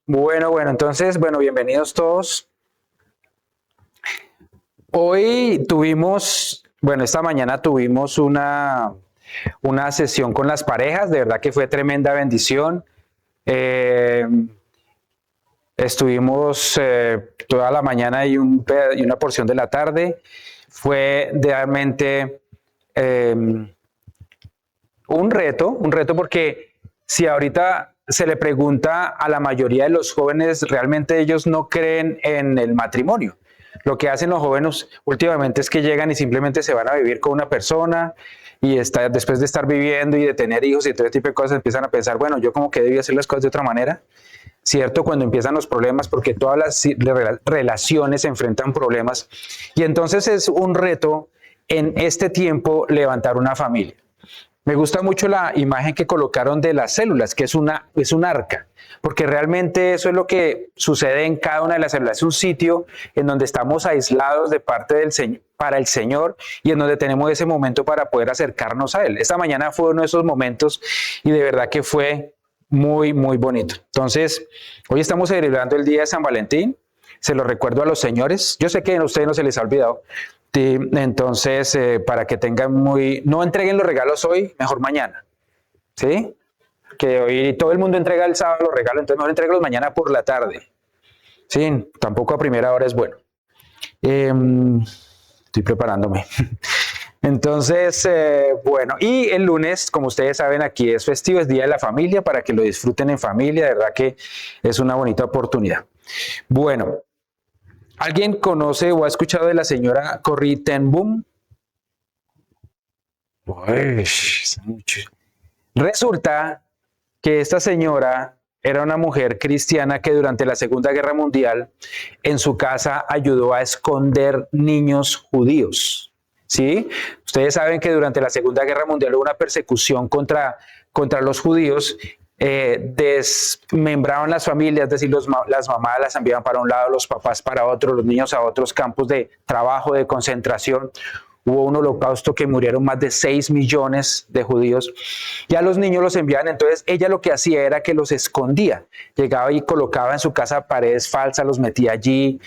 Bueno, entonces, bienvenidos todos. Hoy tuvimos, esta mañana tuvimos una sesión con las parejas, de verdad que fue tremenda bendición. Estuvimos toda la mañana y una porción de la tarde. Fue realmente un reto porque si ahorita se le pregunta a la mayoría de los jóvenes, realmente ellos no creen en el matrimonio. Lo que hacen los jóvenes últimamente es que llegan y simplemente se van a vivir con una persona y después de estar viviendo y de tener hijos y todo ese tipo de cosas, empiezan a pensar, bueno, yo como que debía hacer las cosas de otra manera, ¿cierto? Cuando empiezan los problemas, porque todas las relaciones se enfrentan problemas. Y entonces es un reto en este tiempo levantar una familia. Me gusta mucho la imagen que colocaron de las células, que es un arca, porque realmente eso es lo que sucede en cada una de las células. Es un sitio en donde estamos aislados de parte del Señor, para el Señor, y en donde tenemos ese momento para poder acercarnos a Él. Esta mañana fue uno de esos momentos y de verdad que fue muy, muy bonito. Entonces, hoy estamos celebrando el día de San Valentín. Se lo recuerdo a los señores. Yo sé que a ustedes no se les ha olvidado. Entonces, para que tengan no entreguen los regalos hoy, mejor mañana, ¿sí? Que hoy todo el mundo entrega el sábado los regalos, entonces mejor entréguelos mañana por la tarde, ¿sí? Tampoco a primera hora es bueno. Estoy preparándome. Entonces, y el lunes, como ustedes saben, aquí es festivo, es Día de la Familia, para que lo disfruten en familia, de verdad que es una bonita oportunidad. Bueno, ¿alguien conoce o ha escuchado de la señora Corrie ten Boom? Resulta que esta señora era una mujer cristiana que durante la Segunda Guerra Mundial en su casa ayudó a esconder niños judíos. ¿Sí? Ustedes saben que durante la Segunda Guerra Mundial hubo una persecución contra los judíos. Desmembraban las familias, es decir, las mamás las enviaban para un lado, los papás para otro, los niños a otros campos de trabajo, de concentración. Hubo un holocausto que murieron más de 6 millones de judíos. Ya los niños los enviaban, entonces ella lo que hacía era que los escondía. Llegaba y colocaba en su casa paredes falsas, los metía allí,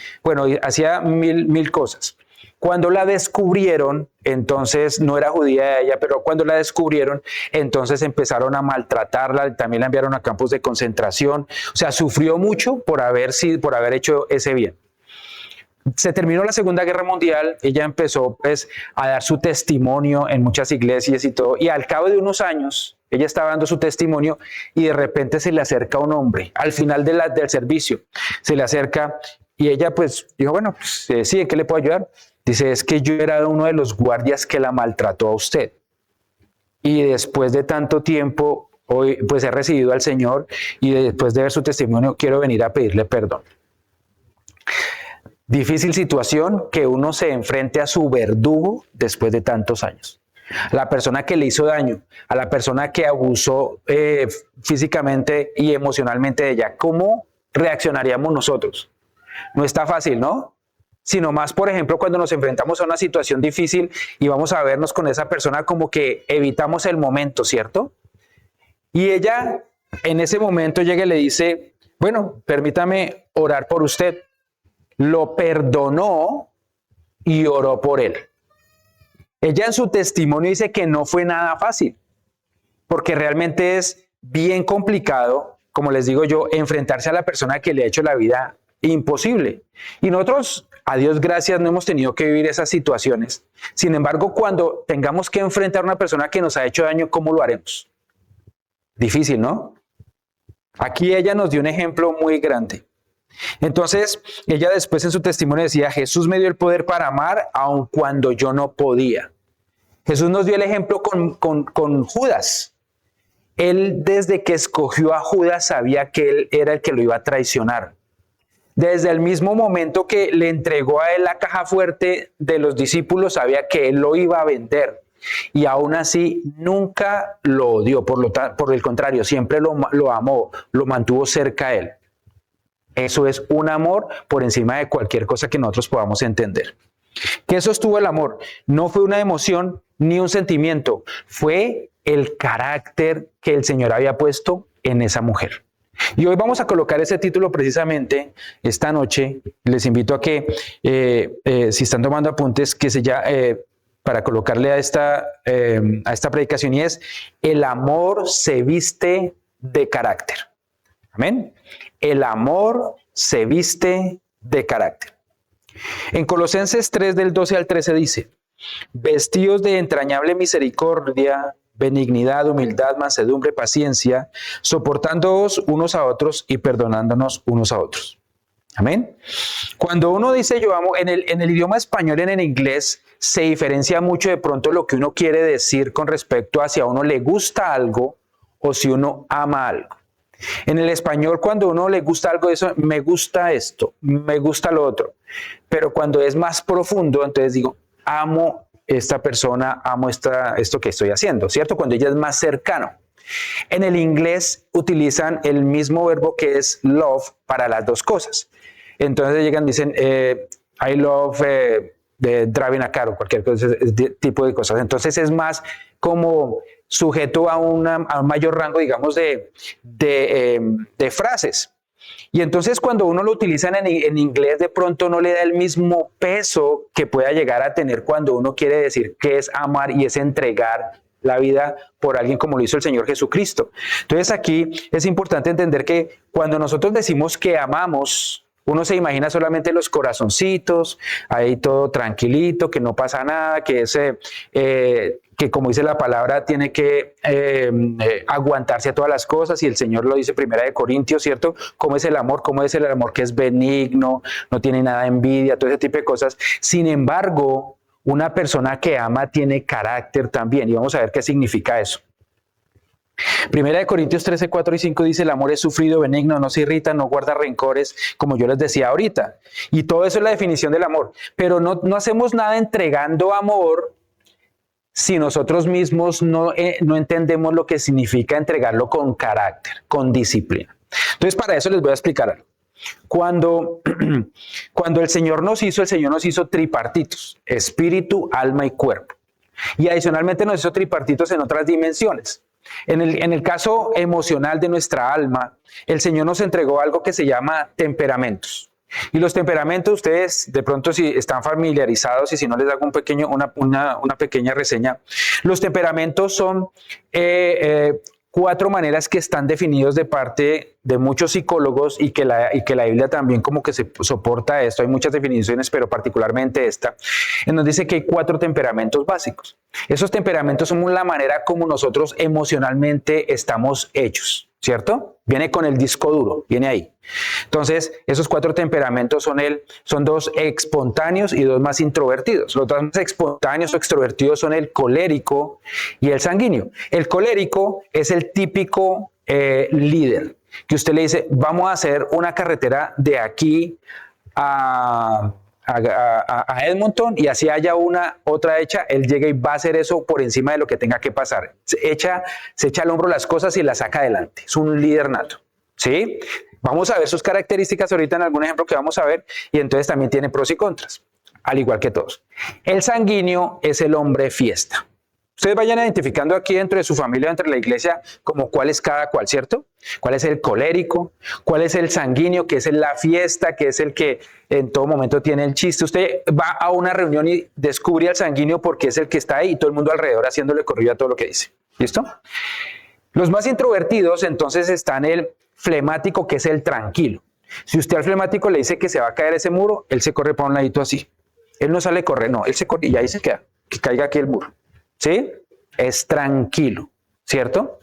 hacía mil cosas. Cuando la descubrieron, entonces no era judía ella, pero cuando la descubrieron, entonces empezaron a maltratarla, también la enviaron a campos de concentración, o sea, sufrió mucho por haber hecho ese bien. Se terminó la Segunda Guerra Mundial, ella empezó a dar su testimonio en muchas iglesias y todo, y al cabo de unos años, ella estaba dando su testimonio y de repente se le acerca un hombre, al final del servicio, se le acerca y ella dijo, sí, ¿en qué le puedo ayudar? Dice, es que yo era uno de los guardias que la maltrató a usted. Y después de tanto tiempo, hoy he recibido al Señor y después de ver su testimonio, quiero venir a pedirle perdón. Difícil situación que uno se enfrente a su verdugo después de tantos años. A la persona que le hizo daño, a la persona que abusó físicamente y emocionalmente de ella. ¿Cómo reaccionaríamos nosotros? No está fácil, ¿no? Sino más, por ejemplo, cuando nos enfrentamos a una situación difícil y vamos a vernos con esa persona como que evitamos el momento, ¿cierto? Y ella en ese momento llega y le dice, permítame orar por usted. Lo perdonó y oró por él. Ella en su testimonio dice que no fue nada fácil, porque realmente es bien complicado, como les digo yo, enfrentarse a la persona que le ha hecho la vida imposible. Y nosotros, a Dios gracias, no hemos tenido que vivir esas situaciones. Sin embargo, cuando tengamos que enfrentar a una persona que nos ha hecho daño, ¿cómo lo haremos? Difícil, ¿no? Aquí ella nos dio un ejemplo muy grande. Entonces, ella después en su testimonio decía, Jesús me dio el poder para amar aun cuando yo no podía. Jesús nos dio el ejemplo con Judas. Él, desde que escogió a Judas, sabía que él era el que lo iba a traicionar. Desde el mismo momento que le entregó a él la caja fuerte de los discípulos, sabía que él lo iba a vender. Y aún así nunca lo odió, por el contrario, siempre lo amó, lo mantuvo cerca a él. Eso es un amor por encima de cualquier cosa que nosotros podamos entender. ¿Qué sostuvo el amor? No fue una emoción ni un sentimiento, fue el carácter que el Señor había puesto en esa mujer. Y hoy vamos a colocar ese título precisamente esta noche. Les invito a que, si están tomando apuntes, para colocarle a esta predicación, y es: el amor se viste de carácter. Amén. El amor se viste de carácter. En Colosenses 3, del 12 al 13 dice: vestidos de entrañable misericordia, benignidad, humildad, mansedumbre, paciencia, soportándoos unos a otros y perdonándonos unos a otros. Amén. Cuando uno dice yo amo, en el idioma español y en el inglés se diferencia mucho de pronto lo que uno quiere decir con respecto a si a uno le gusta algo o si uno ama algo. En el español, cuando uno le gusta algo, eso, me gusta esto, me gusta lo otro. Pero cuando es más profundo, entonces digo, amo esta persona, amo esto que estoy haciendo, ¿cierto? Cuando ella es más cercano. En el inglés utilizan el mismo verbo que es love para las dos cosas. Entonces llegan y dicen, I love driving a car, o cualquier tipo de cosas. Entonces es más como sujeto a un mayor rango, digamos, de frases. Y entonces cuando uno lo utiliza en inglés, de pronto no le da el mismo peso que pueda llegar a tener cuando uno quiere decir que es amar y es entregar la vida por alguien como lo hizo el Señor Jesucristo. Entonces aquí es importante entender que cuando nosotros decimos que amamos, uno se imagina solamente los corazoncitos, ahí todo tranquilito, que no pasa nada, que como dice la palabra, tiene que aguantarse a todas las cosas, y el Señor lo dice Primera de Corintios, ¿cierto? ¿Cómo es el amor? ¿Cómo es el amor que es benigno, no tiene nada de envidia, todo ese tipo de cosas? Sin embargo, una persona que ama tiene carácter también, y vamos a ver qué significa eso. Primera de Corintios 13, 4 y 5 dice: el amor es sufrido, benigno, no se irrita, no guarda rencores, como yo les decía ahorita. Y todo eso es la definición del amor. Pero no hacemos nada entregando amor si nosotros mismos no entendemos lo que significa entregarlo con carácter, con disciplina. Entonces, para eso les voy a explicar algo. Cuando el Señor nos hizo tripartitos: espíritu, alma y cuerpo. Y adicionalmente nos hizo tripartitos en otras dimensiones. En el caso emocional de nuestra alma, el Señor nos entregó algo que se llama temperamentos. Y los temperamentos, ustedes de pronto si están familiarizados, y si no les hago una pequeña reseña, los temperamentos son 4 maneras que están definidos de parte de muchos psicólogos, y que la Biblia también como que se soporta esto. Hay muchas definiciones, pero particularmente esta, en donde dice que hay 4 temperamentos básicos. Esos temperamentos son la manera como nosotros emocionalmente estamos hechos, ¿cierto? Viene con el disco duro, viene ahí. Entonces, esos 4 temperamentos son 2 espontáneos y 2 más introvertidos. Los 2 más espontáneos o extrovertidos son el colérico y el sanguíneo. El colérico es el típico líder, que usted le dice: vamos a hacer una carretera de aquí a Edmonton, y así haya otra hecha, él llega y va a hacer eso por encima de lo que tenga que pasar. Se echa al hombro las cosas y las saca adelante. Es un líder nato, ¿sí? Vamos a ver sus características ahorita en algún ejemplo que vamos a ver, y entonces también tiene pros y contras, al igual que todos. El sanguíneo es el hombre fiesta. Ustedes vayan identificando aquí dentro de su familia, dentro de la iglesia, como cuál es cada cual, ¿cierto? ¿Cuál es el colérico? ¿Cuál es el sanguíneo, que es la fiesta, que es el que en todo momento tiene el chiste? Usted va a una reunión y descubre al sanguíneo porque es el que está ahí, y todo el mundo alrededor haciéndole corrido a todo lo que dice. ¿Listo? Los más introvertidos, entonces, están el flemático, que es el tranquilo. Si usted al flemático le dice que se va a caer ese muro, él se corre para un ladito así. Él no sale a correr, no, él se corre y ahí se queda, que caiga aquí el muro. ¿Sí? Es tranquilo, ¿cierto?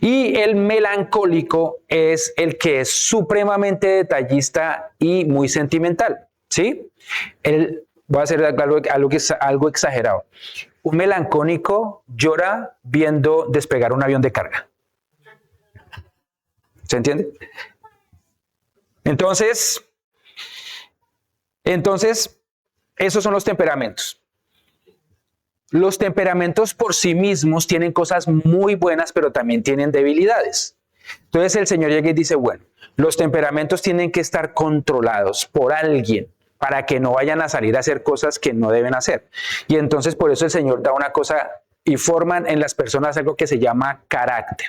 Y el melancólico es el que es supremamente detallista y muy sentimental, ¿sí? Voy a hacer algo exagerado. Un melancólico llora viendo despegar un avión de carga. ¿Se entiende? Entonces, esos son los temperamentos. Los temperamentos por sí mismos tienen cosas muy buenas, pero también tienen debilidades. Entonces el Señor llega y dice: bueno, los temperamentos tienen que estar controlados por alguien para que no vayan a salir a hacer cosas que no deben hacer. Y entonces por eso el Señor da una cosa y forman en las personas algo que se llama carácter.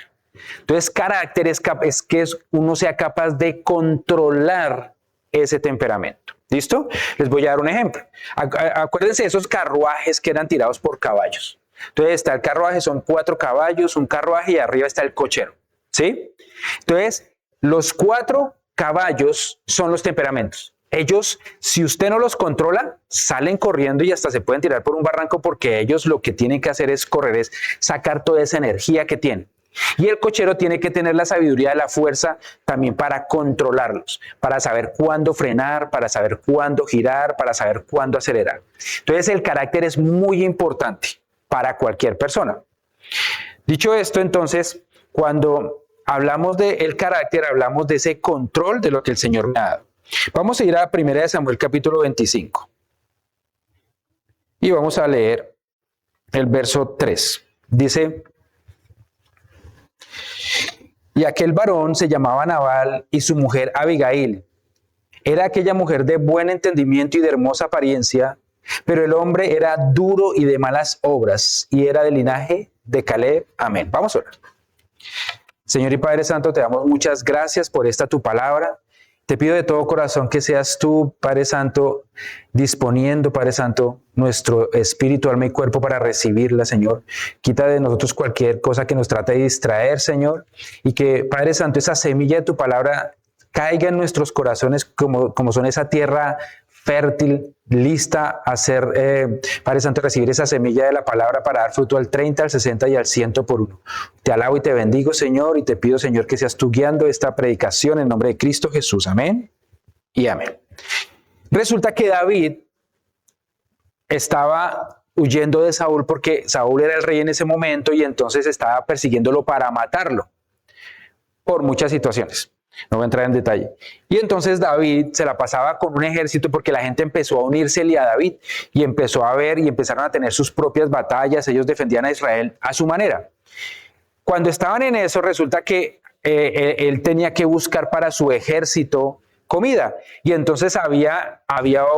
Entonces, carácter es que uno sea capaz de controlar ese temperamento. ¿Listo? Les voy a dar un ejemplo. Acuérdense de esos carruajes que eran tirados por caballos. Entonces está el carruaje, son 4 caballos, un carruaje y arriba está el cochero. ¿Sí? Entonces, los 4 caballos son los temperamentos. Ellos, si usted no los controla, salen corriendo y hasta se pueden tirar por un barranco porque ellos lo que tienen que hacer es correr, es sacar toda esa energía que tienen. Y el cochero tiene que tener la sabiduría de la fuerza también para controlarlos, para saber cuándo frenar, para saber cuándo girar, para saber cuándo acelerar. Entonces el carácter es muy importante para cualquier persona. Dicho esto, entonces, cuando hablamos del carácter, hablamos de ese control de lo que el Señor me ha dado. Vamos a ir a 1 Samuel capítulo 25 y vamos a leer el verso 3. Dice: y aquel varón se llamaba Nabal y su mujer Abigail. Era aquella mujer de buen entendimiento y de hermosa apariencia, pero el hombre era duro y de malas obras y era del linaje de Caleb. Amén. Vamos a orar. Señor y Padre Santo, te damos muchas gracias por esta tu palabra. Te pido de todo corazón que seas tú, Padre Santo, disponiendo, Padre Santo, nuestro espíritu, alma y cuerpo para recibirla, Señor. Quita de nosotros cualquier cosa que nos trate de distraer, Señor, y que, Padre Santo, esa semilla de tu palabra caiga en nuestros corazones como son esa tierra fértil, lista a ser, Padre Santo, recibir esa semilla de la palabra para dar fruto al 30, al 60 y al 100 por uno. Te alabo y te bendigo, Señor, y te pido, Señor, que seas tú guiando esta predicación en nombre de Cristo Jesús. Amén y amén. Resulta que David estaba huyendo de Saúl porque Saúl era el rey en ese momento y entonces estaba persiguiéndolo para matarlo por muchas situaciones. No voy a entrar en detalle. Y entonces David se la pasaba con un ejército porque la gente empezó a unírsele a David y empezó a ver y empezaron a tener sus propias batallas. Ellos defendían a Israel a su manera. Cuando estaban en eso, resulta que él tenía que buscar para su ejército comida. Y entonces había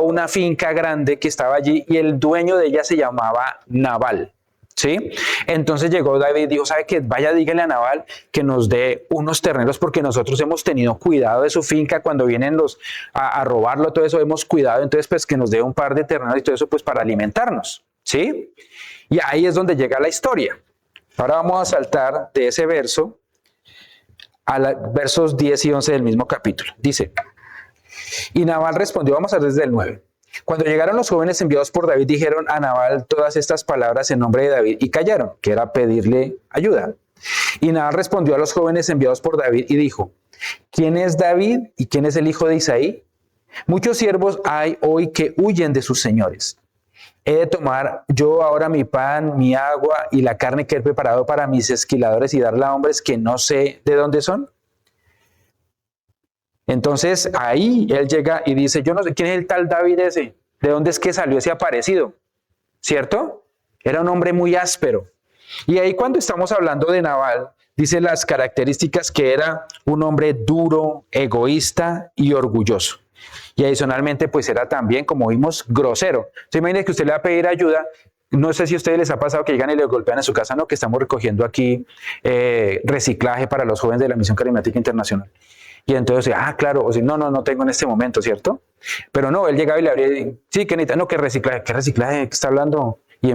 una finca grande que estaba allí y el dueño de ella se llamaba Nabal. ¿Sí? Entonces llegó David y dijo: ¿sabe qué? Vaya, dígale a Nabal que nos dé unos terneros porque nosotros hemos tenido cuidado de su finca cuando vienen a robarlo, todo eso hemos cuidado, entonces pues que nos dé un par de terneros y todo eso pues para alimentarnos, ¿sí? Y ahí es donde llega la historia. Ahora vamos a saltar de ese verso a los versos 10 y 11 del mismo capítulo. Dice: y Nabal respondió, vamos a ver desde el 9. Cuando llegaron los jóvenes enviados por David, dijeron a Nabal todas estas palabras en nombre de David y callaron, que era pedirle ayuda. Y Nabal respondió a los jóvenes enviados por David y dijo: ¿quién es David y quién es el hijo de Isaí? Muchos siervos hay hoy que huyen de sus señores. ¿He de tomar yo ahora mi pan, mi agua y la carne que he preparado para mis esquiladores y darla a hombres que no sé de dónde son? Entonces ahí él llega y dice: yo no sé quién es el tal David ese, de dónde es que salió ese aparecido, ¿cierto? Era un hombre muy áspero. Y ahí cuando estamos hablando de Nabal, dice las características que era un hombre duro, egoísta y orgulloso. Y adicionalmente pues era también, como vimos, grosero. Se imagina que usted le va a pedir ayuda. No sé si a ustedes les ha pasado que llegan y le golpean en su casa, no, que estamos recogiendo aquí reciclaje para los jóvenes de la Misión Carismática Internacional. Y entonces, claro, o sea, no tengo en este momento, ¿cierto? Pero no, él llegaba y le abría, sí, que necesita, no, ¿qué reciclaje? ¿Qué reciclaje? ¿Qué está hablando? Y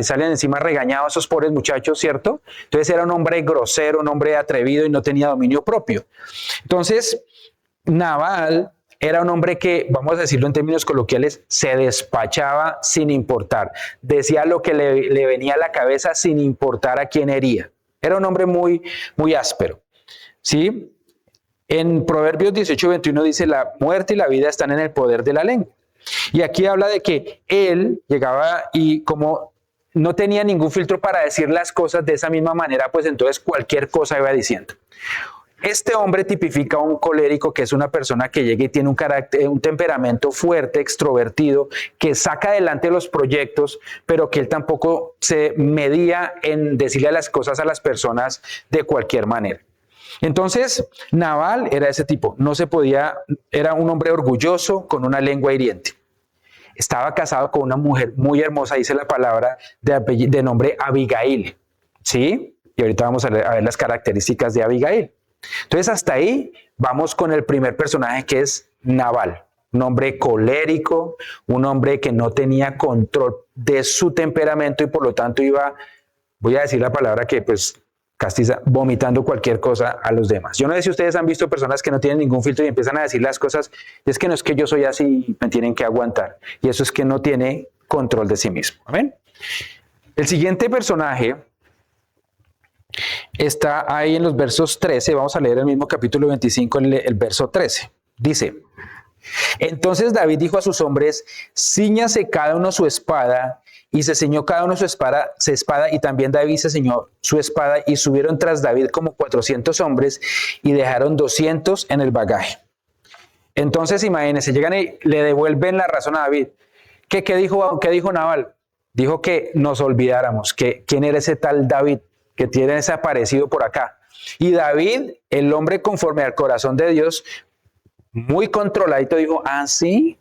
salen encima regañados esos pobres muchachos, ¿cierto? Entonces era un hombre grosero, un hombre atrevido y no tenía dominio propio. Entonces, Nabal era un hombre que, vamos a decirlo en términos coloquiales, se despachaba sin importar. Decía lo que le venía a la cabeza sin importar a quién hería. Era un hombre muy, muy áspero, ¿sí? En Proverbios 18:21 dice: la muerte y la vida están en el poder de la lengua. Y aquí habla de que él llegaba y como no tenía ningún filtro para decir las cosas de esa misma manera, pues entonces cualquier cosa iba diciendo. Este hombre tipifica a un colérico, que es una persona que llega y tiene un carácter, un temperamento fuerte, extrovertido, que saca adelante los proyectos, pero que él tampoco se medía en decirle las cosas a las personas de cualquier manera. Entonces, Nabal era ese tipo, era un hombre orgulloso con una lengua hiriente. Estaba casado con una mujer muy hermosa, dice la palabra, de nombre Abigail, ¿sí? Y ahorita vamos a ver las características de Abigail. Entonces, hasta ahí vamos con el primer personaje, que es Nabal. Un hombre colérico, un hombre que no tenía control de su temperamento y por lo tanto iba, voy a decir la palabra que pues castiza, vomitando cualquier cosa a los demás. Yo no sé si ustedes han visto personas que no tienen ningún filtro y empiezan a decir las cosas, es que no es que yo soy así, me tienen que aguantar. Y eso es que no tiene control de sí mismo. ¿Amén? El siguiente personaje está ahí en los versos 13, vamos a leer el mismo capítulo 25, el verso 13. Dice: entonces David dijo a sus hombres: cíñase cada uno su espada, y se ciñó cada uno su espada, y también David se ciñó su espada, y subieron tras David como 400 hombres, y dejaron 200 en el bagaje. Entonces imagínense, llegan y le devuelven la razón a David. ¿Qué dijo Nabal? Dijo que nos olvidáramos, que quién era ese tal David, que tiene desaparecido por acá. Y David, el hombre conforme al corazón de Dios, muy controladito, dijo: ah, sí,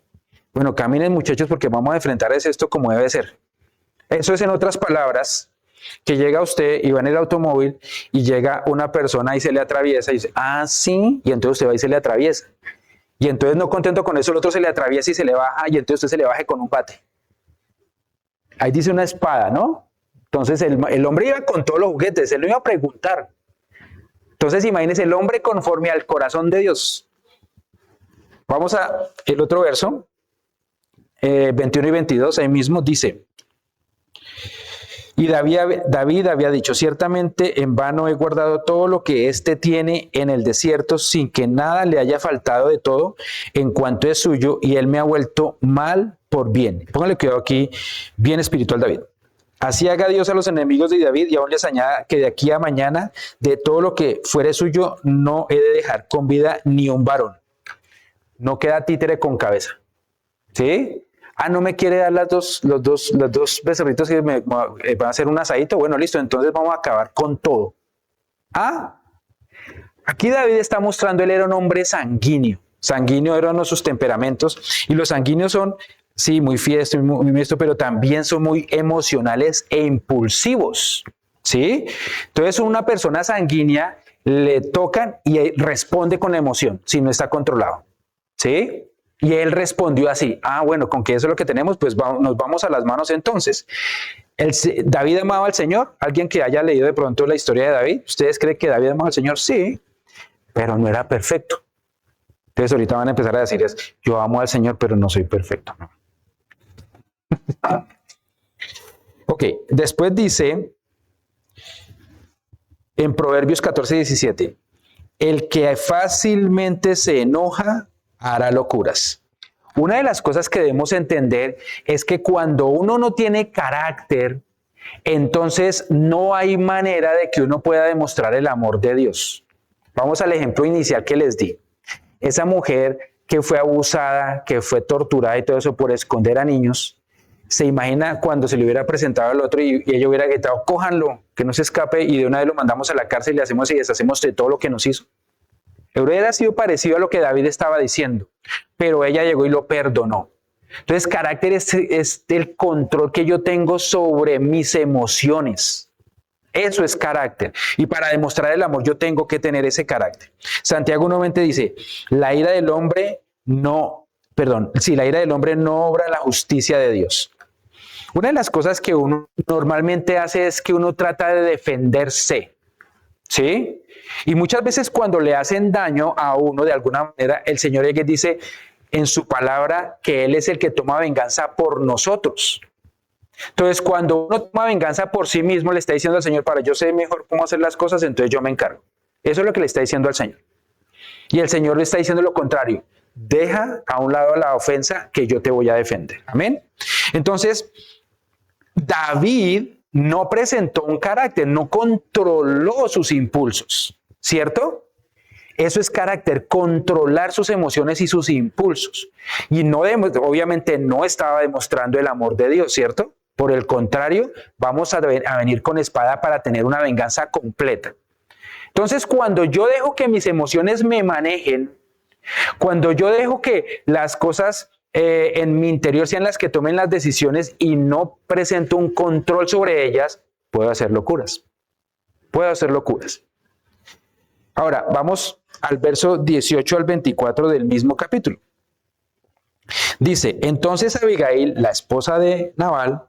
bueno, caminen muchachos porque vamos a enfrentar esto como debe ser. Eso es, en otras palabras, que llega usted y va en el automóvil y llega una persona y se le atraviesa y dice: ah, sí, y entonces usted va y se le atraviesa. Y entonces, no contento con eso, el otro se le atraviesa y se le baja, y entonces usted se le baje con un bate. Ahí dice una espada, ¿no? Entonces el hombre iba con todos los juguetes, él no iba a preguntar. Entonces imagínense, el hombre conforme al corazón de Dios. Vamos a el otro verso, 21 y 22, ahí mismo dice: y David había dicho: ciertamente en vano he guardado todo lo que éste tiene en el desierto, sin que nada le haya faltado de todo en cuanto es suyo, y él me ha vuelto mal por bien. Póngale cuidado aquí, bien espiritual David. Así haga Dios a los enemigos de David, y aún les añada que de aquí a mañana, de todo lo que fuere suyo, no he de dejar con vida ni un varón. No queda títere con cabeza. ¿Sí? Ah, no me quiere dar los dos becerritos que me van a hacer un asadito. Bueno, listo, entonces vamos a acabar con todo. Ah, aquí David está mostrando, él era un hombre sanguíneo. Sanguíneo eran sus temperamentos, y los sanguíneos son, sí, muy fiesto, muy miesto, pero también son muy emocionales e impulsivos. ¿Sí? Entonces, una persona sanguínea le tocan y responde con la emoción, si no está controlado. ¿Sí? Y él respondió así: ah, bueno, con que eso es lo que tenemos, pues nos vamos a las manos entonces. ¿David amaba al Señor? ¿Alguien que haya leído de pronto la historia de David? ¿Ustedes creen que David amaba al Señor? Sí, pero no era perfecto. Entonces ahorita van a empezar a decir: yo amo al Señor, pero no soy perfecto. Ok, después dice en Proverbios 14:17: el que fácilmente se enoja hará locuras. Una de las cosas que debemos entender es que cuando uno no tiene carácter, entonces no hay manera de que uno pueda demostrar el amor de Dios. Vamos al ejemplo inicial que les di. Esa mujer que fue abusada, que fue torturada y todo eso por esconder a niños, se imagina cuando se le hubiera presentado al otro y ella hubiera gritado: cójanlo, que no se escape, y de una vez lo mandamos a la cárcel y le hacemos y deshacemos de todo lo que nos hizo. Hubiera sido parecido a lo que David estaba diciendo, pero ella llegó y lo perdonó. Entonces, carácter es el control que yo tengo sobre mis emociones. Eso es carácter. Y para demostrar el amor yo tengo que tener ese carácter. Santiago 1:20 dice: la ira del hombre no obra la justicia de Dios. Una de las cosas que uno normalmente hace es que uno trata de defenderse. ¿Sí? Y muchas veces cuando le hacen daño a uno de alguna manera, el Señor dice en su palabra que Él es el que toma venganza por nosotros. Entonces, cuando uno toma venganza por sí mismo, le está diciendo al Señor: para yo sé mejor cómo hacer las cosas, entonces yo me encargo. Eso es lo que le está diciendo al Señor. Y el Señor le está diciendo lo contrario: deja a un lado la ofensa, que yo te voy a defender. Amén. Entonces, David no presentó un carácter, no controló sus impulsos, ¿cierto? Eso es carácter, controlar sus emociones y sus impulsos. Y no, obviamente no estaba demostrando el amor de Dios, ¿cierto? Por el contrario, vamos a venir con espada para tener una venganza completa. Entonces, cuando yo dejo que mis emociones me manejen, cuando yo dejo que las cosas en mi interior sean las que tomen las decisiones y no presento un control sobre ellas, puedo hacer locuras. puedo hacer locuras. Ahora, vamos al verso 18 al 24 del mismo capítulo. Dice, entonces Abigail, la esposa de Nabal,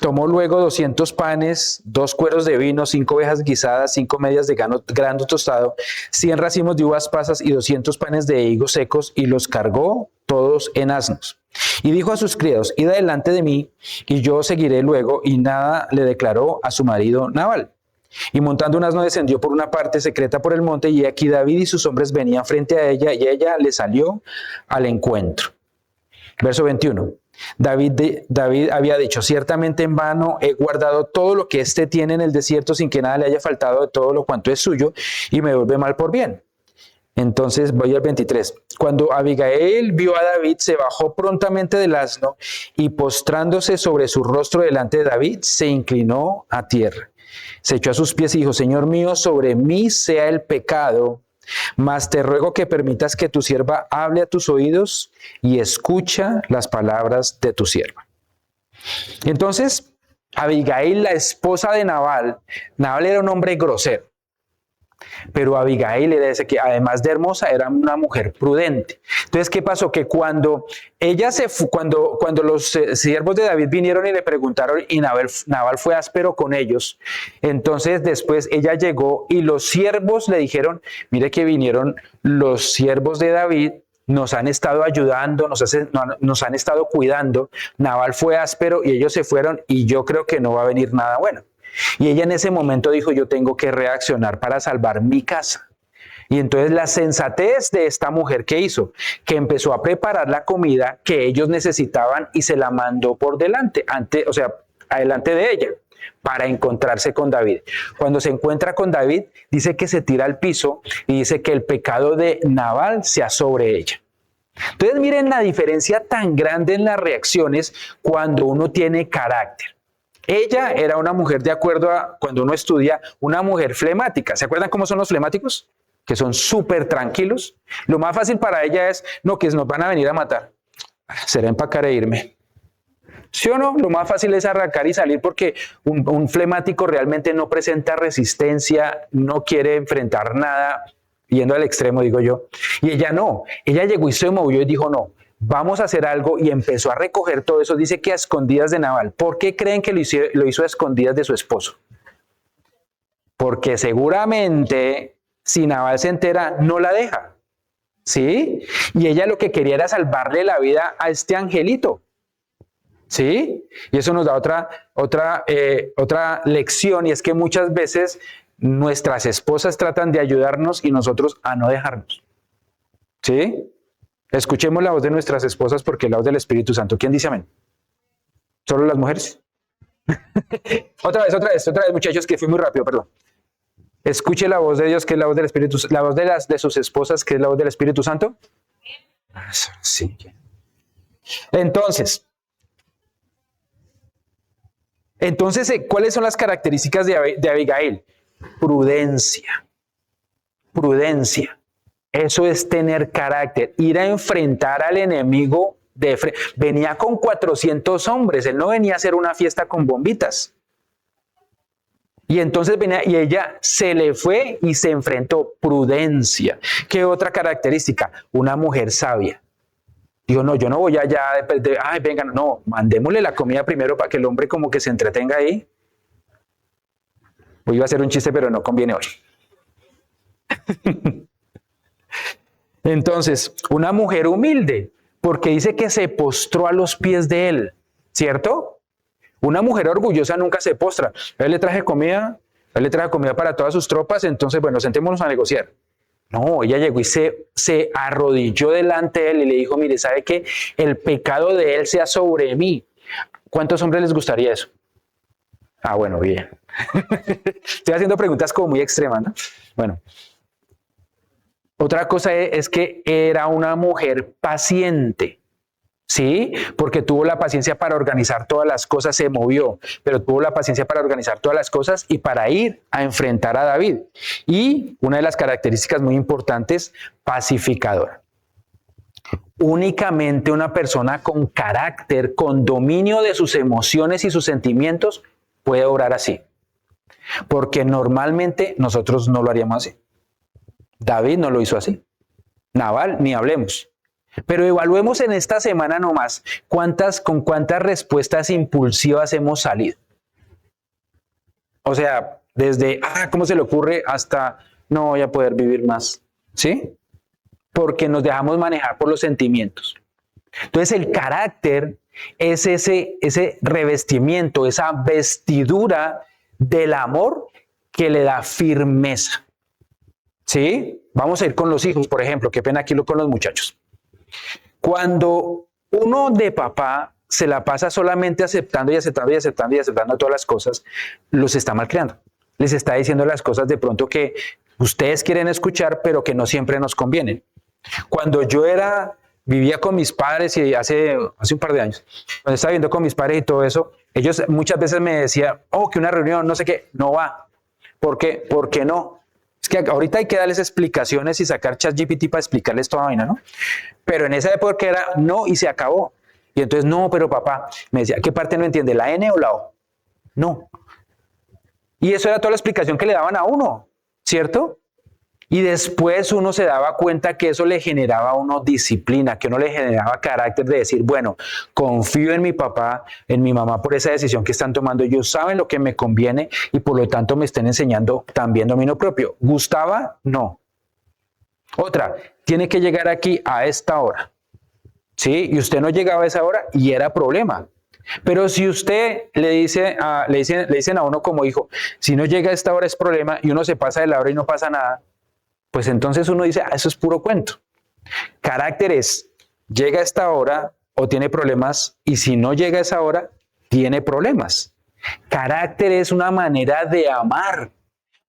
tomó luego 200 panes, 2 cueros de vino, 5 ovejas guisadas, 5 medias de grano tostado, 100 racimos de uvas pasas y 200 panes de higos secos, y los cargó todos en asnos. Y dijo a sus criados, id delante de mí, y yo seguiré luego, y nada le declaró a su marido Nabal. Y montando un asno descendió por una parte secreta por el monte, y aquí David y sus hombres venían frente a ella, y ella le salió al encuentro. Verso 21. David había dicho, ciertamente en vano he guardado todo lo que éste tiene en el desierto sin que nada le haya faltado de todo lo cuanto es suyo, y me vuelve mal por bien. Entonces voy al 23. Cuando Abigail vio a David, se bajó prontamente del asno y postrándose sobre su rostro delante de David, se inclinó a tierra. Se echó a sus pies y dijo, Señor mío, sobre mí sea el pecado, mas te ruego que permitas que tu sierva hable a tus oídos y escucha las palabras de tu sierva. Entonces, Abigail, la esposa de Nabal era un hombre grosero. Pero Abigail era ese que, además de hermosa, era una mujer prudente. Entonces, ¿qué pasó? Que cuando los siervos de David vinieron y le preguntaron, y Nabal fue áspero con ellos, entonces después ella llegó y los siervos le dijeron, mire que vinieron los siervos de David, nos han estado ayudando, nos han estado cuidando, Nabal fue áspero y ellos se fueron y yo creo que no va a venir nada bueno. Y ella en ese momento dijo, yo tengo que reaccionar para salvar mi casa. Y entonces la sensatez de esta mujer, ¿qué hizo? Que empezó a preparar la comida que ellos necesitaban y se la mandó por delante, adelante de ella, para encontrarse con David. Cuando se encuentra con David, dice que se tira al piso y dice que el pecado de Nabal sea sobre ella. Entonces miren la diferencia tan grande en las reacciones cuando uno tiene carácter. Ella era una mujer, de acuerdo a cuando uno estudia, una mujer flemática. ¿Se acuerdan cómo son los flemáticos? Que son súper tranquilos. Lo más fácil para ella es, no, que nos van a venir a matar. Será empacar e irme. ¿Sí o no? Lo más fácil es arrancar y salir porque un flemático realmente no presenta resistencia, no quiere enfrentar nada, yendo al extremo, digo yo. Y ella no. Ella llegó y se movió y dijo, no, vamos a hacer algo, y empezó a recoger todo eso. Dice que a escondidas de Nabal. ¿Por qué creen que lo hizo a escondidas de su esposo? Porque seguramente si Nabal se entera, no la deja. ¿Sí? Y ella lo que quería era salvarle la vida a este angelito. ¿Sí? Y eso nos da otra lección, y es que muchas veces nuestras esposas tratan de ayudarnos y nosotros a no dejarnos. ¿Sí? Escuchemos la voz de nuestras esposas porque es la voz del Espíritu Santo. ¿Quién dice amén? ¿Solo las mujeres? otra vez, muchachos, que fui muy rápido, perdón. Escuche la voz de Dios, que es la voz del Espíritu, la voz de sus esposas, que es la voz del Espíritu Santo. Sí. Entonces, ¿cuáles son las características de Abigail? Prudencia. Eso es tener carácter, ir a enfrentar al enemigo de frente. Venía con 400 hombres, él no venía a hacer una fiesta con bombitas. Y entonces venía y ella se le fue y se enfrentó. Prudencia. ¿Qué otra característica? Una mujer sabia. Dijo, no, yo no voy allá vengan, no, mandémosle la comida primero para que el hombre como que se entretenga ahí. Hoy iba a hacer un chiste, pero no conviene hoy. Entonces, una mujer humilde, porque dice que se postró a los pies de él, ¿cierto? Una mujer orgullosa nunca se postra. Él le traje comida para todas sus tropas, entonces, bueno, sentémonos a negociar. No, ella llegó y se arrodilló delante de él y le dijo, mire, ¿sabe qué? El pecado de él sea sobre mí. ¿Cuántos hombres les gustaría eso? Ah, bueno, bien. Estoy haciendo preguntas como muy extremas, ¿no? Bueno. Otra cosa es que era una mujer paciente, ¿sí? Porque tuvo la paciencia para organizar todas las cosas, se movió, pero tuvo la paciencia para organizar todas las cosas y para ir a enfrentar a David. Y una de las características muy importantes, pacificadora. Únicamente una persona con carácter, con dominio de sus emociones y sus sentimientos, puede obrar así. porque normalmente nosotros no lo haríamos así. David no lo hizo así. Nabal, ni hablemos. Pero evaluemos en esta semana nomás con cuántas respuestas impulsivas hemos salido. O sea, desde, ¿cómo se le ocurre? Hasta, no voy a poder vivir más. ¿Sí? Porque nos dejamos manejar por los sentimientos. Entonces el carácter es ese revestimiento, esa vestidura del amor que le da firmeza. ¿Sí? Vamos a ir con los hijos, por ejemplo. Qué pena aquí con los muchachos. Cuando uno de papá se la pasa solamente aceptando y aceptando y aceptando y aceptando todas las cosas, los está malcriando. Les está diciendo las cosas de pronto que ustedes quieren escuchar, pero que no siempre nos convienen. Cuando yo vivía con mis padres y hace un par de años, cuando estaba viviendo con mis padres y todo eso, ellos muchas veces me decían, que una reunión, no sé qué, no va. ¿Por qué? ¿Por qué no? Es que ahorita hay que darles explicaciones y sacar ChatGPT para explicarles toda vaina, ¿no? Pero en esa época era no y se acabó. Y entonces, no, pero papá, me decía, ¿qué parte no entiende? ¿La N o la O? No. Y eso era toda la explicación que le daban a uno, ¿cierto? Y después uno se daba cuenta que eso le generaba a uno disciplina, que uno le generaba carácter de decir, bueno, confío en mi papá, en mi mamá por esa decisión que están tomando. Ellos saben lo que me conviene y por lo tanto me están enseñando también dominio propio. ¿Gustaba? No. Otra, tiene que llegar aquí a esta hora. ¿Sí? Y usted no llegaba a esa hora y era problema. Pero si usted le dicen a uno como hijo, si no llega a esta hora es problema y uno se pasa de la hora y no pasa nada, pues entonces uno dice, eso es puro cuento. Carácter es, llega a esta hora o tiene problemas, y si no llega a esa hora, tiene problemas. Carácter es una manera de amar,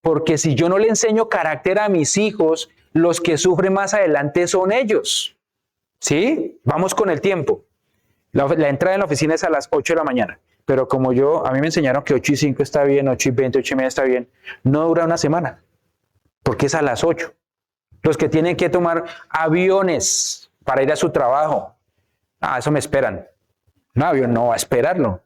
porque si yo no le enseño carácter a mis hijos, los que sufren más adelante son ellos. ¿Sí? Vamos con el tiempo. La entrada en la oficina es a las 8 de la mañana, pero como a mí me enseñaron que 8 y 5 está bien, 8 y 20, 8 y media está bien, no dura una semana, porque es a las 8. Los que tienen que tomar aviones para ir a su trabajo, eso me esperan. Un avión no va a esperarlo.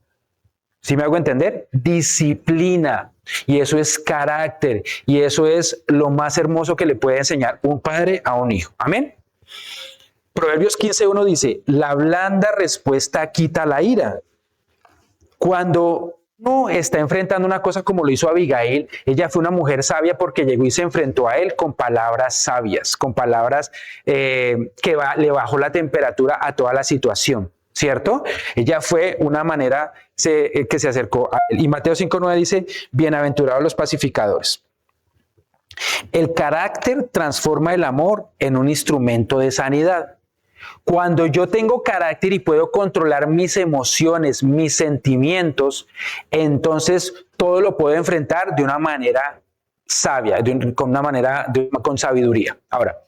¿Sí me hago entender? Disciplina. Y eso es carácter. Y eso es lo más hermoso que le puede enseñar un padre a un hijo. Amén. Proverbios 15:1 dice, la blanda respuesta quita la ira. Cuando uno está enfrentando una cosa como lo hizo Abigail, ella fue una mujer sabia porque llegó y se enfrentó a él con palabras sabias, con palabras le bajó la temperatura a toda la situación, ¿cierto? Ella fue una manera que se acercó a él. Y Mateo 5:9 dice, bienaventurados los pacificadores. El carácter transforma el amor en un instrumento de sanidad. Cuando yo tengo carácter y puedo controlar mis emociones, mis sentimientos, entonces todo lo puedo enfrentar de una manera sabia, con sabiduría. Ahora,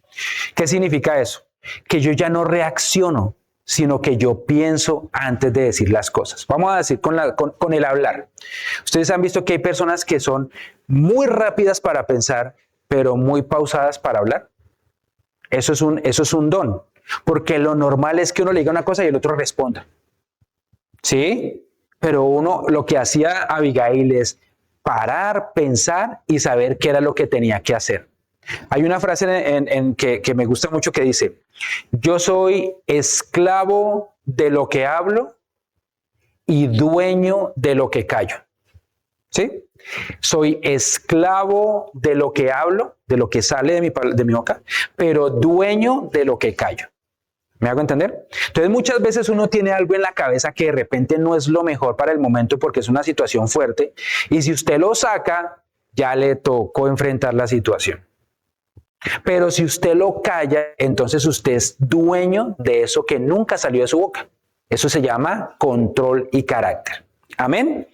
¿qué significa eso? Que yo ya no reacciono, sino que yo pienso antes de decir las cosas. Vamos a decir con el hablar. Ustedes han visto que hay personas que son muy rápidas para pensar, pero muy pausadas para hablar. Eso es un don. Porque lo normal es que uno le diga una cosa y el otro responda. ¿Sí? Pero lo que hacía Abigail es parar, pensar y saber qué era lo que tenía que hacer. Hay una frase que me gusta mucho que dice, yo soy esclavo de lo que hablo y dueño de lo que callo. ¿Sí? Soy esclavo de lo que hablo, de lo que sale de mi boca, pero dueño de lo que callo. ¿Me hago entender? Entonces muchas veces uno tiene algo en la cabeza que de repente no es lo mejor para el momento porque es una situación fuerte y si usted lo saca, ya le tocó enfrentar la situación. Pero si usted lo calla, entonces usted es dueño de eso que nunca salió de su boca. Eso se llama control y carácter. Amén.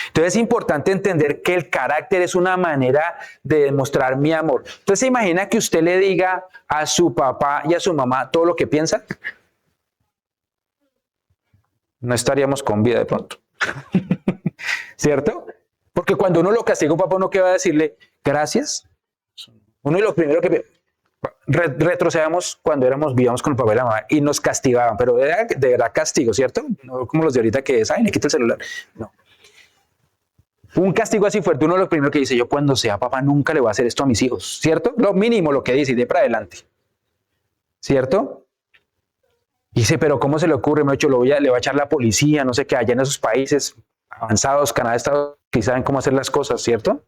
Entonces es importante entender que el carácter es una manera de demostrar mi amor. Entonces se imagina que usted le diga a su papá y a su mamá todo lo que piensa. No estaríamos con vida de pronto. ¿Cierto? Porque cuando uno lo castiga a un papá, uno que va a decirle gracias. Uno de los primeros que retrocedamos cuando vivíamos con el papá y la mamá y nos castigaban, pero era de verdad castigo, ¿cierto? No como los de ahorita que es, ay, le quito el celular. No. Un castigo así fuerte, uno lo primero que dice, yo cuando sea papá nunca le voy a hacer esto a mis hijos, ¿cierto? Lo mínimo lo que dice y de para adelante, ¿cierto? Y dice, pero ¿cómo se le ocurre? Me ha dicho, le va a echar la policía, no sé qué, allá en esos países avanzados, Canadá, Estados Unidos, que saben cómo hacer las cosas, ¿cierto?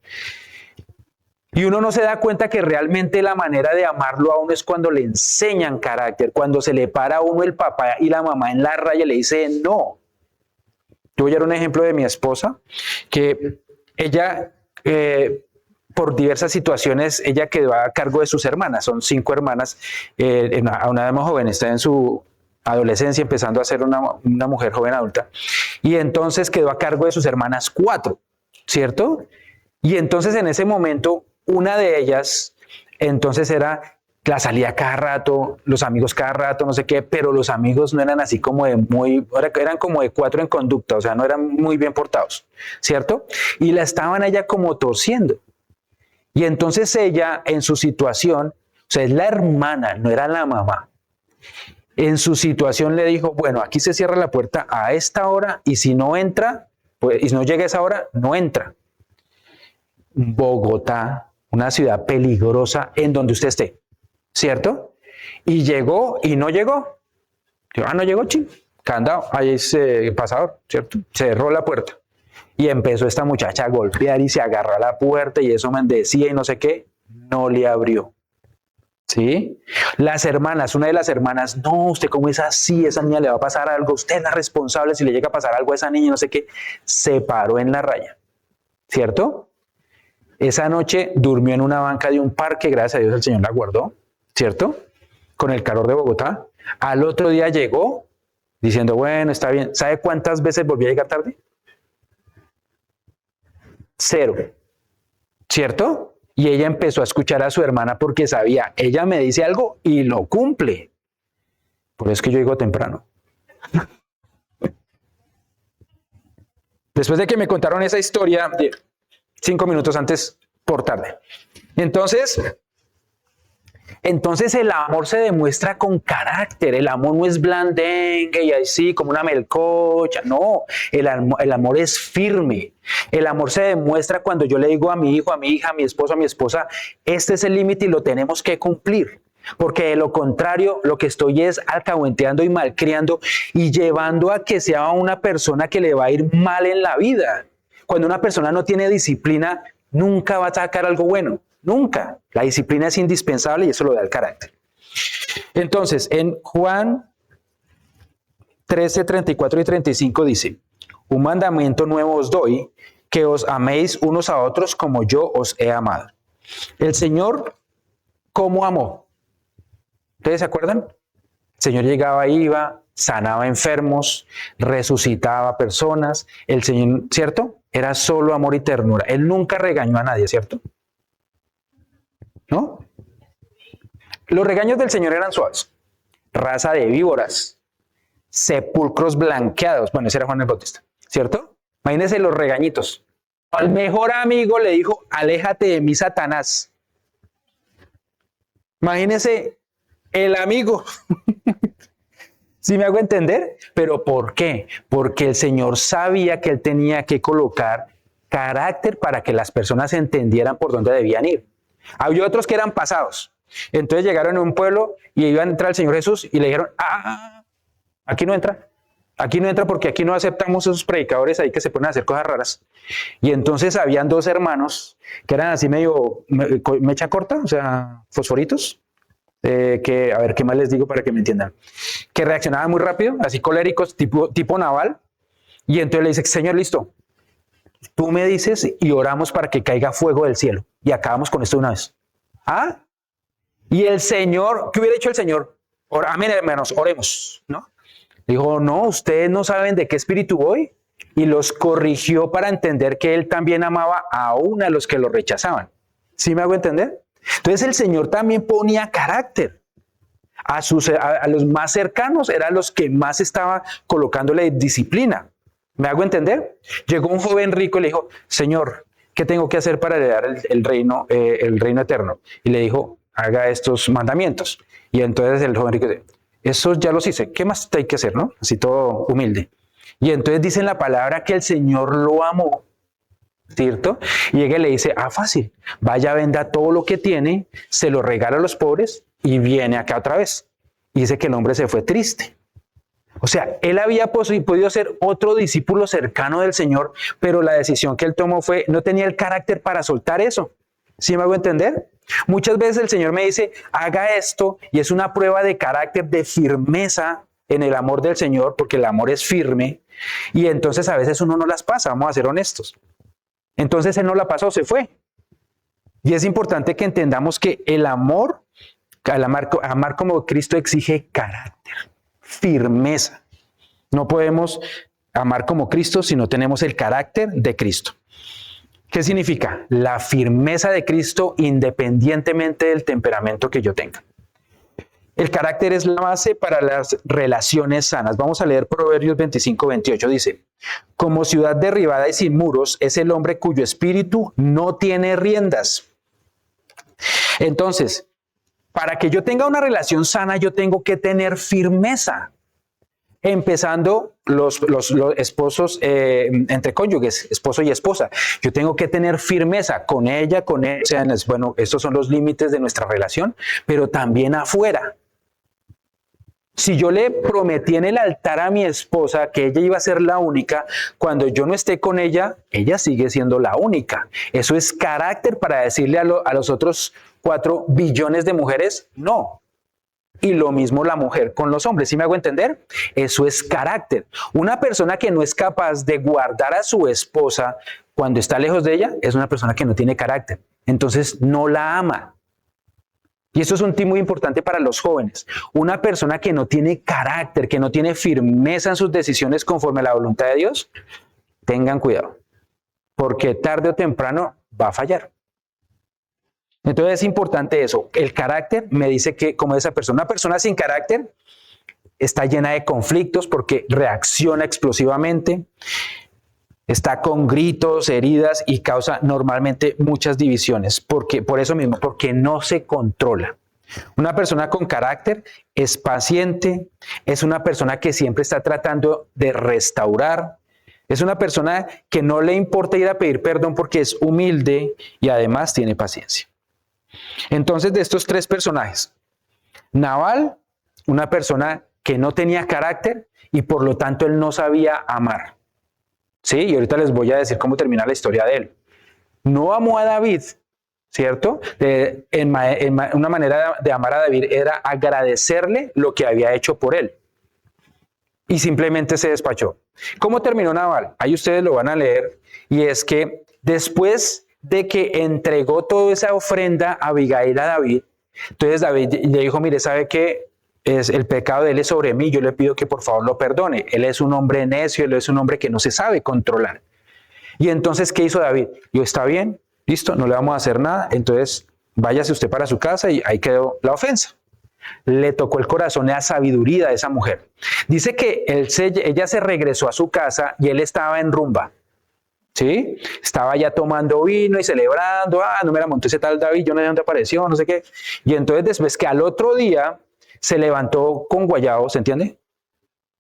Y uno no se da cuenta que realmente la manera de amarlo a uno es cuando le enseñan carácter, cuando se le para a uno el papá y la mamá en la raya y le dice no. Yo voy a dar un ejemplo de mi esposa, que ella, por diversas situaciones, ella quedó a cargo de sus hermanas, son 5 hermanas, una de más joven, está en su adolescencia, empezando a ser una mujer joven adulta, y entonces quedó a cargo de sus hermanas 4, ¿cierto? Y entonces en ese momento, una de ellas, entonces era la salida cada rato, los amigos cada rato, no sé qué, pero los amigos no eran así como de muy, eran como de 4 en conducta, o sea, no eran muy bien portados, ¿cierto? Y la estaban ella como torciendo. Y entonces ella, en su situación, o sea, es la hermana, no era la mamá. En su situación le dijo, bueno, aquí se cierra la puerta a esta hora y si no entra, pues, y si no llega a esa hora, no entra. Bogotá, una ciudad peligrosa en donde usted esté, ¿cierto? Y llegó y no llegó. No llegó, ching, candado, ahí es pasador, ¿cierto? Cerró la puerta. Y empezó esta muchacha a golpear y se agarró a la puerta y eso me decía y no sé qué, no le abrió. ¿Sí? Las hermanas, una de las hermanas, no, usted cómo es así, esa niña le va a pasar algo, usted es la responsable si le llega a pasar algo a esa niña, no sé qué, se paró en la raya, ¿cierto? Esa noche durmió en una banca de un parque, gracias a Dios el Señor la guardó, ¿cierto? Con el calor de Bogotá. Al otro día llegó diciendo, bueno, está bien. ¿Sabe cuántas veces volvió a llegar tarde? 0, ¿cierto? Y ella empezó a escuchar a su hermana porque sabía, ella me dice algo y lo cumple. Por eso es que yo llego temprano. Después de que me contaron esa historia, 5 minutos antes por tarde. Entonces el amor se demuestra con carácter, el amor no es blandengue y así como una melcocha, no, el amor es firme, el amor se demuestra cuando yo le digo a mi hijo, a mi hija, a mi esposo, a mi esposa, este es el límite y lo tenemos que cumplir. Porque de lo contrario, lo que estoy es alcahueteando y malcriando y llevando a que sea una persona que le va a ir mal en la vida. Cuando una persona no tiene disciplina, nunca va a sacar algo bueno. Nunca. La disciplina es indispensable y eso lo da el carácter. Entonces, en Juan 13, 34 y 35 dice, un mandamiento nuevo os doy, que os améis unos a otros como yo os he amado. El Señor, ¿cómo amó? ¿Ustedes se acuerdan? El Señor llegaba, iba, sanaba enfermos, resucitaba personas. El Señor, ¿cierto? Era solo amor y ternura. Él nunca regañó a nadie, ¿cierto? ¿No? Los regaños del Señor eran suaves. Raza de víboras, sepulcros blanqueados. Bueno, ese era Juan el Bautista, ¿cierto? Imagínense los regañitos. Al mejor amigo le dijo, aléjate de mí, Satanás. Imagínense el amigo. ¿Sí me hago entender? ¿Pero por qué? Porque el Señor sabía que él tenía que colocar carácter para que las personas entendieran por dónde debían ir. Había otros que eran pasados. Entonces llegaron a un pueblo y iban a entrar al Señor Jesús y le dijeron, aquí no entra. Aquí no entra porque aquí no aceptamos esos predicadores ahí que se ponen a hacer cosas raras. Y entonces habían 2 hermanos que eran así medio mecha corta, o sea, fosforitos. Que, a ver, ¿qué más les digo para que me entiendan? Que reaccionaban muy rápido, así coléricos, tipo naval. Y entonces le dice, Señor, listo. Tú me dices y oramos para que caiga fuego del cielo. Y acabamos con esto de una vez. ¿Ah? Y el Señor, ¿qué hubiera hecho el Señor? Amén, hermanos, oremos, ¿no? Dijo, no, ustedes no saben de qué espíritu voy. Y los corrigió para entender que él también amaba aún a los que lo rechazaban. ¿Sí me hago entender? Entonces el Señor también ponía carácter. A los más cercanos eran los que más estaba colocándole disciplina. ¿Me hago entender? Llegó un joven rico y le dijo, Señor, ¿qué tengo que hacer para heredar el reino eterno? Y le dijo, haga estos mandamientos. Y entonces el joven rico dice, esos ya los hice, ¿qué más hay que hacer? ¿No? Así todo humilde. Y entonces dice en la palabra que el Señor lo amó ¿cierto? Y ella le dice, fácil, vaya, venda todo lo que tiene, se lo regala a los pobres y viene acá otra vez. Y dice que el hombre se fue triste. O sea, él había podido ser otro discípulo cercano del Señor, pero la decisión que él tomó no tenía el carácter para soltar eso. ¿Sí me hago entender? Muchas veces el Señor me dice, haga esto, y es una prueba de carácter, de firmeza en el amor del Señor, porque el amor es firme, y entonces a veces uno no las pasa, vamos a ser honestos. Entonces él no la pasó, se fue. Y es importante que entendamos que el amor, amar como Cristo exige carácter, firmeza. No podemos amar como Cristo si no tenemos el carácter de Cristo. ¿Qué significa? La firmeza de Cristo independientemente del temperamento que yo tenga. El carácter es la base para las relaciones sanas. Vamos a leer Proverbios 25-28. Dice, como ciudad derribada y sin muros es el hombre cuyo espíritu no tiene riendas. Entonces, para que yo tenga una relación sana, yo tengo que tener firmeza. Empezando los esposos entre cónyuges, esposo y esposa. Yo tengo que tener firmeza con ella, con él. O sea, bueno, estos son los límites de nuestra relación, pero también afuera. Si yo le prometí en el altar a mi esposa que ella iba a ser la única, cuando yo no esté con ella, ella sigue siendo la única. Eso es carácter para decirle a los otros 4 billones de mujeres, no. Y lo mismo la mujer con los hombres, ¿sí me hago entender? Eso es carácter. Una persona que no es capaz de guardar a su esposa cuando está lejos de ella, es una persona que no tiene carácter. Entonces no la ama. Y esto es un tip muy importante para los jóvenes. Una persona que no tiene carácter, que no tiene firmeza en sus decisiones conforme a la voluntad de Dios, tengan cuidado, porque tarde o temprano va a fallar. Entonces es importante eso. El carácter me dice que como esa persona, una persona sin carácter está llena de conflictos porque reacciona explosivamente, está con gritos, heridas y causa normalmente muchas divisiones. Por eso mismo, porque no se controla. Una persona con carácter es paciente, es una persona que siempre está tratando de restaurar, es una persona que no le importa ir a pedir perdón porque es humilde y además tiene paciencia. Entonces, de estos 3 personajes, Nabal, una persona que no tenía carácter y por lo tanto él no sabía amar. Sí, y ahorita les voy a decir cómo termina la historia de él. No amó a David, ¿cierto? Una manera de amar a David era agradecerle lo que había hecho por él. Y simplemente se despachó. ¿Cómo terminó Nabal? Ahí ustedes lo van a leer. Y es que después de que entregó toda esa ofrenda a Abigail a David, entonces David le dijo, mire, ¿sabe qué? El pecado de él es sobre mí, yo le pido que por favor lo perdone. Él es un hombre necio, él es un hombre que no se sabe controlar. Y entonces, ¿qué hizo David? Dijo, está bien, listo, no le vamos a hacer nada, entonces váyase usted para su casa y ahí quedó la ofensa. Le tocó el corazón la sabiduría de esa mujer. Dice que ella se regresó a su casa y él estaba en rumba. ¿Sí? Estaba ya tomando vino y celebrando, no me la montó ese tal David, yo no sé dónde apareció, no sé qué. Y entonces después que al otro día se levantó con guayabo, ¿se entiende?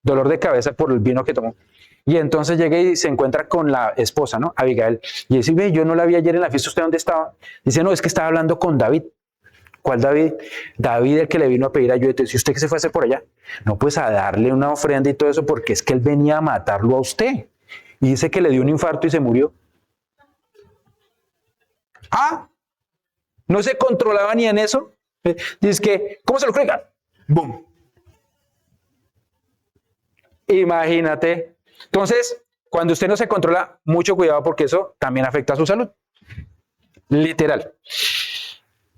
Dolor de cabeza por el vino que tomó. Y entonces llega y se encuentra con la esposa, ¿no? Abigail. Y dice, ve, yo no la vi ayer en la fiesta, ¿usted dónde estaba? Dice, no, es que estaba hablando con David. ¿Cuál David? David, el que le vino a pedir ayuda. Entonces, ¿y usted qué se fue a hacer por allá? No, pues a darle una ofrenda y todo eso, porque es que él venía a matarlo a usted. Y dice que le dio un infarto y se murió. No se controlaba ni en eso. Dice que, ¿cómo se lo creen? ¡Bum! Imagínate. Entonces, cuando usted no se controla, mucho cuidado porque eso también afecta a su salud. Literal.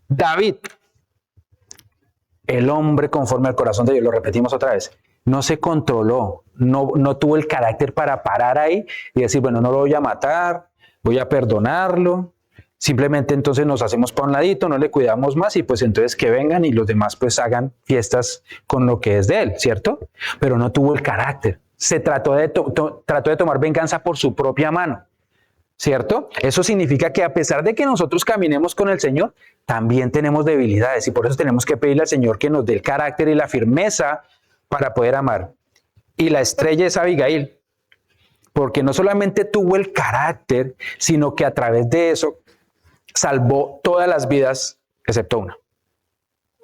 David, el hombre conforme al corazón de Dios, lo repetimos otra vez, no se controló, no tuvo el carácter para parar ahí y decir, bueno, no lo voy a matar, voy a perdonarlo. Simplemente entonces nos hacemos para un ladito, no le cuidamos más y pues entonces que vengan y los demás pues hagan fiestas con lo que es de él, ¿cierto? Pero no tuvo el carácter. Se trató de tomar venganza por su propia mano, ¿cierto? Eso significa que a pesar de que nosotros caminemos con el Señor, también tenemos debilidades y por eso tenemos que pedirle al Señor que nos dé el carácter y la firmeza para poder amar. Y la estrella es Abigail. porque no solamente tuvo el carácter, sino que a través de eso salvó todas las vidas, excepto una.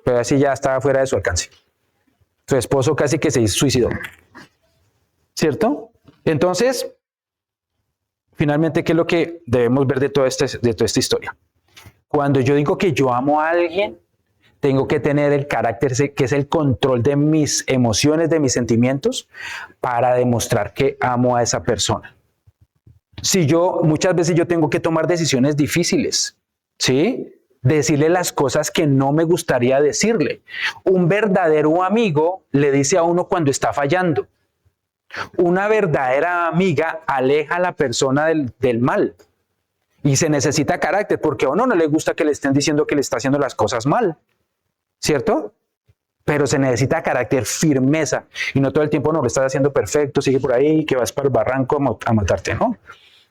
Pero así ya estaba fuera de su alcance. Su esposo casi que se suicidó. ¿Cierto? Entonces, finalmente, ¿qué es lo que debemos ver de toda esta historia? Cuando yo digo que yo amo a alguien, tengo que tener el carácter que es el control de mis emociones, de mis sentimientos, para demostrar que amo a esa persona. Muchas veces yo tengo que tomar decisiones difíciles, ¿sí? Decirle las cosas que no me gustaría decirle. Un verdadero amigo le dice a uno cuando está fallando. Una verdadera amiga aleja a la persona del mal. Y se necesita carácter, porque a uno no le gusta que le estén diciendo que le está haciendo las cosas mal, ¿cierto? Pero se necesita carácter, firmeza, y no todo el tiempo no lo estás haciendo perfecto, sigue por ahí, que vas para el barranco a matarte, ¿no?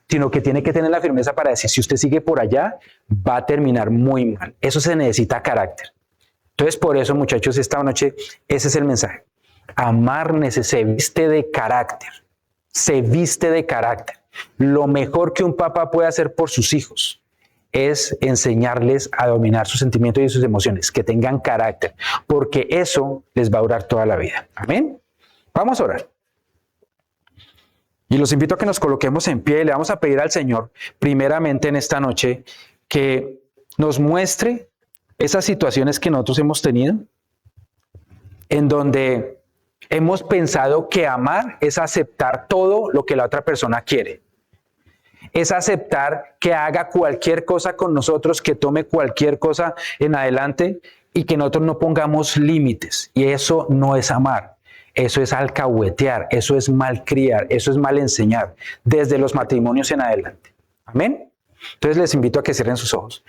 Sino que tiene que tener la firmeza para decir, si usted sigue por allá, va a terminar muy mal. Eso se necesita carácter. Entonces, por eso, muchachos, esta noche, ese es el mensaje. Amar se viste de carácter, se viste de carácter. Lo mejor que un papá puede hacer por sus hijos es enseñarles a dominar sus sentimientos y sus emociones, que tengan carácter, porque eso les va a durar toda la vida. Amén. Vamos a orar. Y los invito a que nos coloquemos en pie y le vamos a pedir al Señor, primeramente en esta noche, que nos muestre esas situaciones que nosotros hemos tenido, en donde hemos pensado que amar es aceptar todo lo que la otra persona quiere. Es aceptar que haga cualquier cosa con nosotros, que tome cualquier cosa en adelante y que nosotros no pongamos límites. Y eso no es amar. Eso es alcahuetear, eso es malcriar, eso es mal enseñar, desde los matrimonios en adelante. Amén. Entonces les invito a que cierren sus ojos.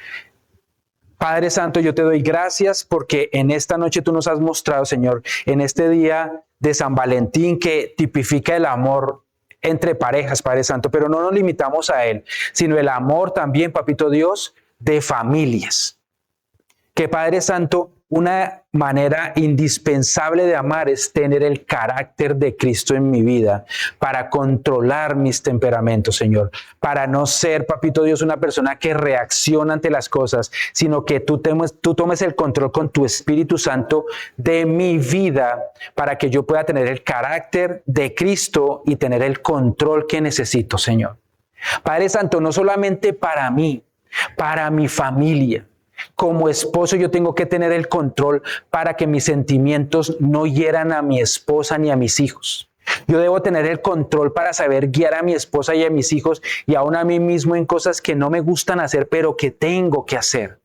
Padre Santo, yo te doy gracias porque en esta noche tú nos has mostrado, Señor, en este día de San Valentín que tipifica el amor entre parejas, Padre Santo, pero no nos limitamos a él, sino el amor también, Papito Dios, de familias. Que Padre Santo, una manera indispensable de amar es tener el carácter de Cristo en mi vida para controlar mis temperamentos, Señor, para no ser, Papito Dios, una persona que reacciona ante las cosas, sino que tú tomes el control con tu Espíritu Santo de mi vida para que yo pueda tener el carácter de Cristo y tener el control que necesito, Señor. Padre Santo, no solamente para mí, para mi familia. Como esposo yo tengo que tener el control para que mis sentimientos no hieran a mi esposa ni a mis hijos. Yo debo tener el control para saber guiar a mi esposa y a mis hijos y aún a mí mismo en cosas que no me gustan hacer, pero que tengo que hacer.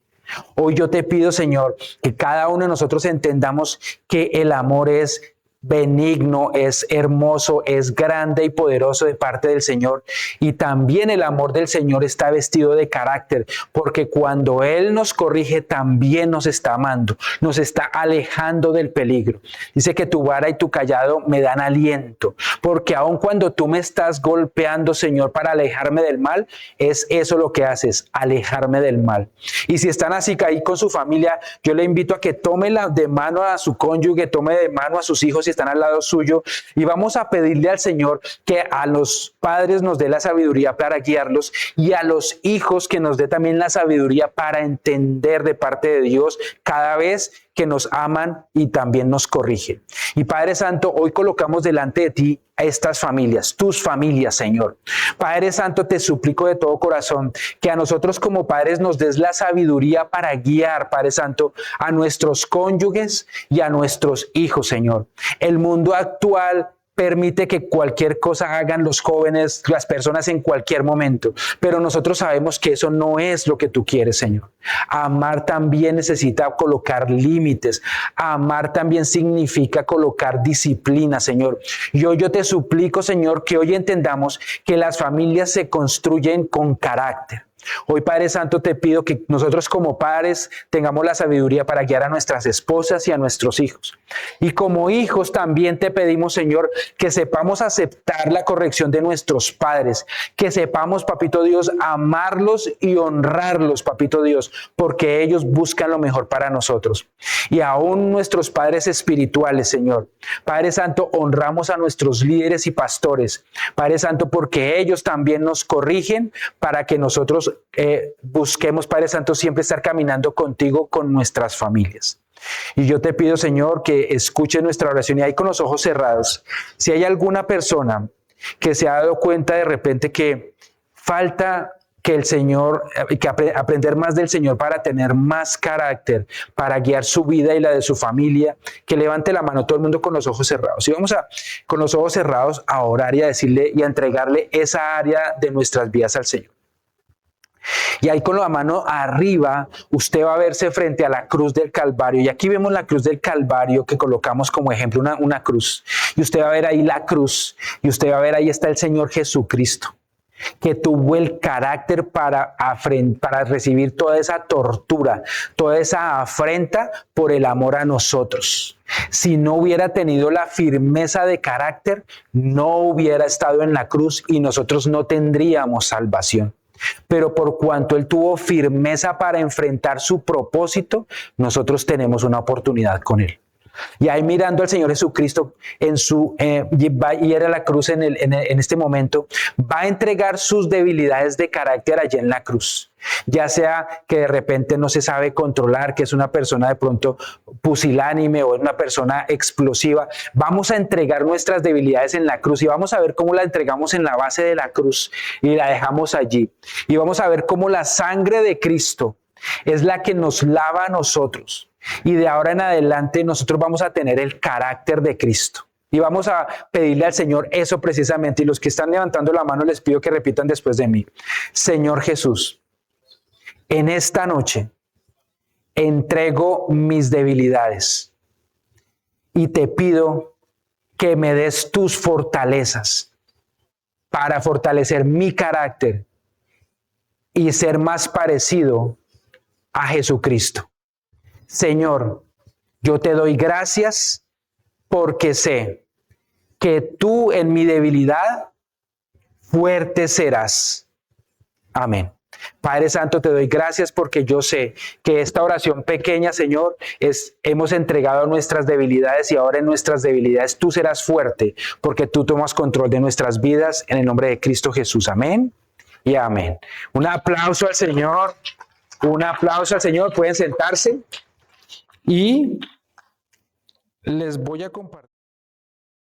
Hoy yo te pido, Señor, que cada uno de nosotros entendamos que el amor es benigno, es hermoso, es grande y poderoso de parte del Señor. Y también el amor del Señor está vestido de carácter, porque cuando Él nos corrige, también nos está amando, nos está alejando del peligro. Dice que tu vara y tu callado me dan aliento, porque aun cuando tú me estás golpeando, Señor, para alejarme del mal, es eso lo que haces, alejarme del mal. Y si están así ahí con su familia, yo le invito a que tome de mano a su cónyuge, tome de mano a sus hijos están al lado suyo y vamos a pedirle al Señor que a los padres nos dé la sabiduría para guiarlos y a los hijos que nos dé también la sabiduría para entender de parte de Dios cada vez que nos aman y también nos corrige. Y Padre Santo, hoy colocamos delante de ti a estas familias, tus familias, Señor. Padre Santo, te suplico de todo corazón que a nosotros como padres nos des la sabiduría para guiar, Padre Santo, a nuestros cónyuges y a nuestros hijos, Señor. El mundo actual permite que cualquier cosa hagan los jóvenes, las personas en cualquier momento, pero nosotros sabemos que eso no es lo que tú quieres, Señor. Amar también necesita colocar límites. Amar también significa colocar disciplina, Señor. Yo te suplico, Señor, que hoy entendamos que las familias se construyen con carácter. Hoy, Padre Santo, te pido que nosotros como padres tengamos la sabiduría para guiar a nuestras esposas y a nuestros hijos. Y como hijos también te pedimos, Señor, que sepamos aceptar la corrección de nuestros padres, que sepamos, Papito Dios, amarlos y honrarlos, Papito Dios, porque ellos buscan lo mejor para nosotros. Y aún nuestros padres espirituales, Señor. Padre Santo, honramos a nuestros líderes y pastores. Padre Santo, porque ellos también nos corrigen para que nosotros busquemos, Padre Santo, siempre estar caminando contigo con nuestras familias. Y yo te pido, Señor, que escuche nuestra oración y ahí con los ojos cerrados. Si hay alguna persona que se ha dado cuenta de repente que falta que el Señor, que aprender más del Señor para tener más carácter, para guiar su vida y la de su familia, que levante la mano todo el mundo con los ojos cerrados. Y vamos con los ojos cerrados a orar y a decirle y a entregarle esa área de nuestras vidas al Señor. Y ahí con la mano arriba, usted va a verse frente a la cruz del Calvario. Y aquí vemos la cruz del Calvario que colocamos como ejemplo, una cruz. Y usted va a ver ahí la cruz. Y usted va a ver ahí está el Señor Jesucristo, que tuvo el carácter para recibir toda esa tortura, toda esa afrenta por el amor a nosotros. Si no hubiera tenido la firmeza de carácter, no hubiera estado en la cruz y nosotros no tendríamos salvación. Pero por cuanto Él tuvo firmeza para enfrentar su propósito, nosotros tenemos una oportunidad con Él. Y ahí mirando al Señor Jesucristo y era la cruz en este momento, va a entregar sus debilidades de carácter allí en la cruz. Ya sea que de repente no se sabe controlar, que es una persona de pronto pusilánime o es una persona explosiva. Vamos a entregar nuestras debilidades en la cruz y vamos a ver cómo la entregamos en la base de la cruz y la dejamos allí. Y vamos a ver cómo la sangre de Cristo es la que nos lava a nosotros. Y de ahora en adelante nosotros vamos a tener el carácter de Cristo. Y vamos a pedirle al Señor eso precisamente. Y los que están levantando la mano les pido que repitan después de mí. Señor Jesús, en esta noche entrego mis debilidades y te pido que me des tus fortalezas para fortalecer mi carácter y ser más parecido a Jesucristo. Señor, yo te doy gracias porque sé que tú en mi debilidad fuerte serás. Amén. Padre Santo, te doy gracias porque yo sé que esta oración pequeña, Señor, hemos entregado nuestras debilidades y ahora en nuestras debilidades tú serás fuerte porque tú tomas control de nuestras vidas en el nombre de Cristo Jesús. Amén y amén. Un aplauso al Señor. Un aplauso al Señor. Pueden sentarse. Y les voy a compartir.